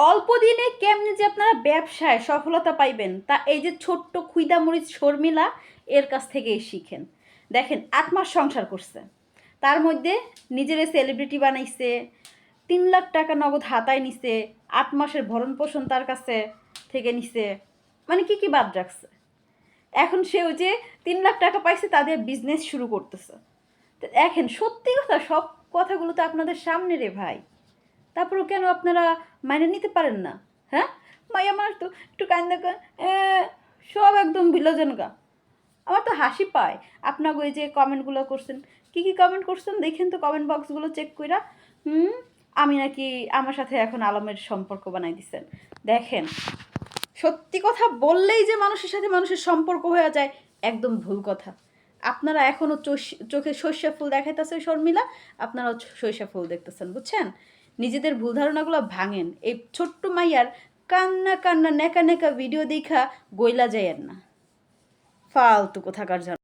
অল্প দিনে কেমনি যে আপনারা ব্যবসায় সফলতা পাইবেন তা এই যে ছোট্ট খুইদামরিচ শর্মিলা এর কাছ থেকেই শিখেন। দেখেন 8 মাস সংসার করছে, তার মধ্যে নিজের সেলিব্রিটি বানাইছে, 3 লাখ টাকা নগদ হাতায় নিছে, 8 মাসের ভরণ পোষণ তার কাছে থেকে নিছে, মানে কি কি বাদ রাখছে। এখন সে ওই যে 3 লাখ টাকা পাইছে তাদের বিজনেস শুরু করতেছে। তো দেখেন সত্যি কথা, সব কথাগুলো তো আপনাদের সামনে রে ভাই, তারপরেও কেন আপনারা মাইনে নিতে পারেন না? হ্যাঁ, মাই আমার তো একটু কান্দা সব একদম ভিলোজন গা। আমার তো হাসি পায়। আপনাকে ওই যে কমেন্টগুলো করছেন, কি কি কমেন্ট করছেন দেখেন তো কমেন্ট বক্সগুলো চেক কইরা। আমি নাকি আমার সাথে এখন আলমের সম্পর্ক বানাই দিচ্ছেন। দেখেন সত্যি কথা বললেই যে মানুষের সাথে মানুষের সম্পর্ক হয়ে যায়, একদম ভুল কথা। আপনারা এখনও চোখে সর্ষে ফুল দেখাইতেছে শর্মিলা, আপনারাও সর্ষে ফুল দেখতেছেন, বুঝছেন? নিজেদের ভুল ধারণাগুলো ভাঙেন। এই ছোট্ট মাইয়ার কান্না কান্না নেকা নেকা ভিডিও দেখা গইলা যায়েন না, ফালতু কোথাকার।